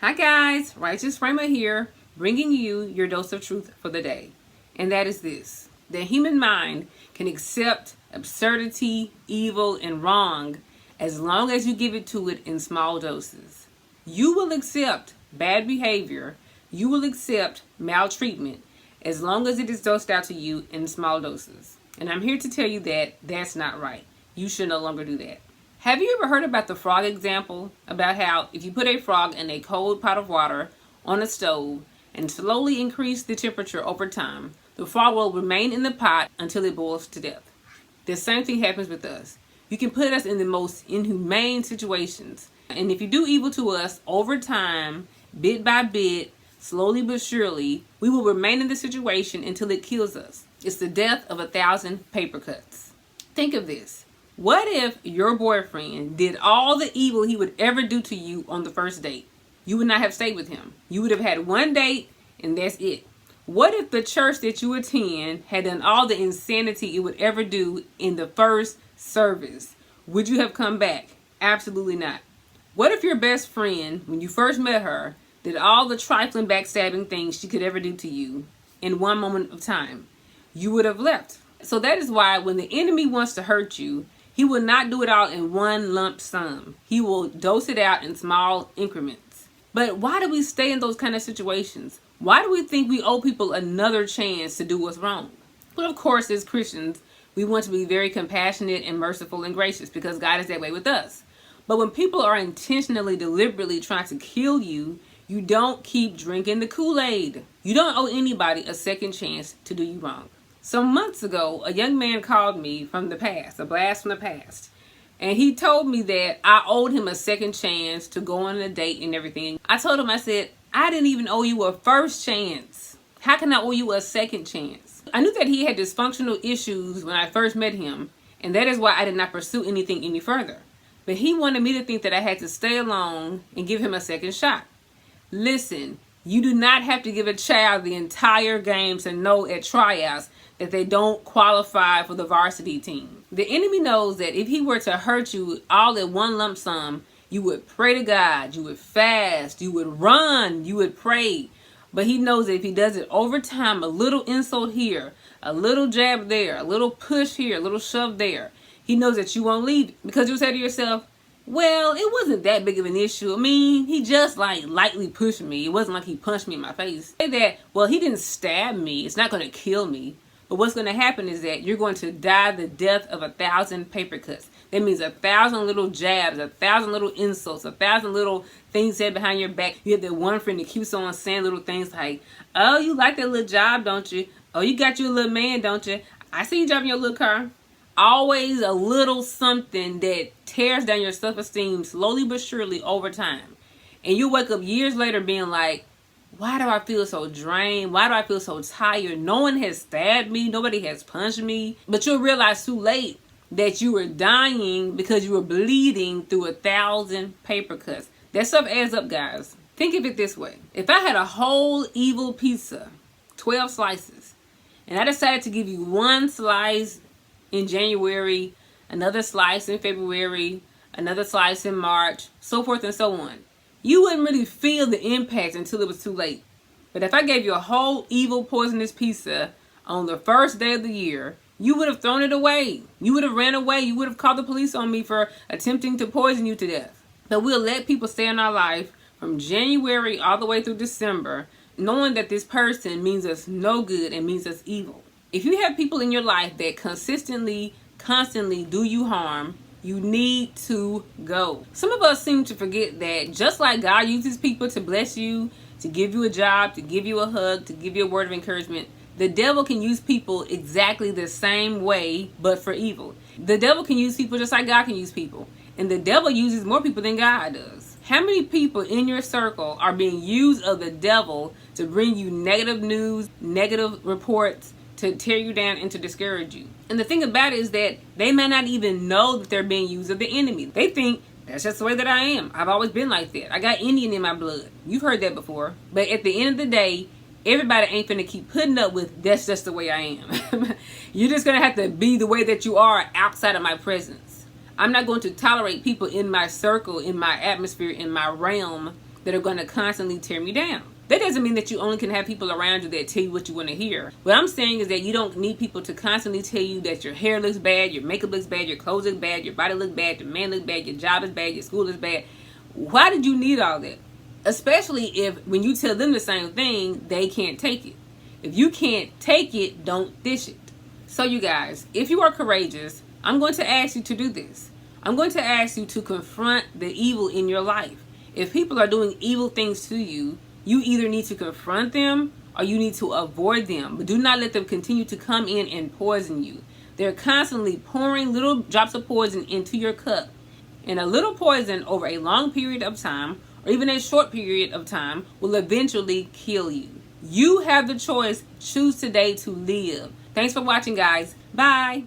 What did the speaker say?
Hi guys, Righteous Framer here, bringing you your dose of truth for the day. And that is this: the human mind can accept absurdity, evil, and wrong as long as you give it to it in small doses. You will accept bad behavior, you will accept maltreatment as long as it is dosed out to you in small doses. And I'm here to tell you that that's not right. You should no longer do that. Have you ever heard about the frog example? About how if you put a frog in a cold pot of water on a stove and slowly increase the temperature over time, the frog will remain in the pot until it boils to death. The same thing happens with us. You can put us in the most inhumane situations. And if you do evil to us over time, bit by bit, slowly but surely, we will remain in the situation until it kills us. It's the death of 1,000 paper cuts. Think of this. What if your boyfriend did all the evil he would ever do to you on the first date? You would not have stayed with him. You would have had one date and that's it. What if the church that you attend had done all the insanity it would ever do in the first service? Would you have come back? Absolutely not. What if your best friend, when you first met her, did all the trifling backstabbing things she could ever do to you in one moment of time? You would have left. So that is why when the enemy wants to hurt you, he will not do it all in one lump sum. He will dose it out in small increments. But why do we stay in those kind of situations? Why do we think we owe people another chance to do us wrong? Well, of course, as Christians, we want to be very compassionate and merciful and gracious because God is that way with us. But when people are intentionally, deliberately trying to kill you, you don't keep drinking the Kool-Aid. You don't owe anybody a second chance to do you wrong. Some months ago, a young man called me from the past, a blast from the past. And he told me that I owed him a second chance to go on a date and everything. I told him, I said, I didn't even owe you a first chance. How can I owe you a second chance? I knew that he had dysfunctional issues when I first met him, and that is why I did not pursue anything any further. But he wanted me to think that I had to stay alone and give him a second shot. Listen, you do not have to give a child the entire game to know at tryouts that they don't qualify for the varsity team. The enemy knows that if he were to hurt you all at one lump sum, you would pray to God, you would fast, you would run, you would pray. But he knows that if he does it over time, a little insult here, a little jab there, a little push here, a little shove there, he knows that you won't leave because you'll say to yourself, well, it wasn't that big of an issue. I mean, he just lightly pushed me. It wasn't like he punched me in my face. Say that, well, he didn't stab me. It's not going to kill me. But what's going to happen is that you're going to die the death of 1,000 paper cuts. That means 1,000 little jabs, 1,000 little insults, 1,000 little things said behind your back. You have that one friend that keeps on saying little things like, oh, you like that little job, don't you? Oh, you got you a little man, don't you? I see you driving your little car. Always a little something that tears down your self-esteem slowly but surely over time. And you wake up years later being like, why do I feel so drained? Why do I feel so tired? No one has stabbed me. Nobody has punched me. But you'll realize too late that you were dying because you were bleeding through 1,000 paper cuts. That stuff adds up, guys. Think of it this way. If I had a whole evil pizza, 12 slices, and I decided to give you one slice in January, another slice in February, another slice in March, so forth and so on, you wouldn't really feel the impact until it was too late. But if I gave you a whole evil poisonous pizza on the first day of the year, you would have thrown it away. You would have ran away. You would have called the police on me for attempting to poison you to death. But we'll let people stay in our life from January all the way through December, knowing that this person means us no good and means us evil. If you have people in your life that consistently, constantly do you harm, you need to go. Some of us seem to forget that just like God uses people to bless you, to give you a job, to give you a hug, to give you a word of encouragement, the devil can use people exactly the same way, but for evil. The devil can use people just like God can use people. And the devil uses more people than God does. How many people in your circle are being used of the devil to bring you negative news, negative reports, to tear you down and to discourage you? And the thing about it is that they may not even know that they're being used of the enemy. They think, that's just the way that I am. I've always been like that. I got Indian in my blood. You've heard that before. But at the end of the day, everybody ain't finna keep putting up with, that's just the way I am. You're just gonna have to be the way that you are outside of my presence. I'm not going to tolerate people in my circle, in my atmosphere, in my realm that are going to constantly tear me down. That doesn't mean that you only can have people around you that tell you what you want to hear. What I'm saying is that you don't need people to constantly tell you that your hair looks bad, your makeup looks bad, your clothes look bad, your body looks bad, your man looks bad, your job is bad, your school is bad. Why did you need all that? Especially if when you tell them the same thing, they can't take it. If you can't take it, don't dish it. So you guys, if you are courageous, I'm going to ask you to do this. I'm going to ask you to confront the evil in your life. If people are doing evil things to you, you either need to confront them or you need to avoid them. But do not let them continue to come in and poison you. They're constantly pouring little drops of poison into your cup. And a little poison over a long period of time, or even a short period of time, will eventually kill you. You have the choice. Choose today to live. Thanks for watching, guys. Bye.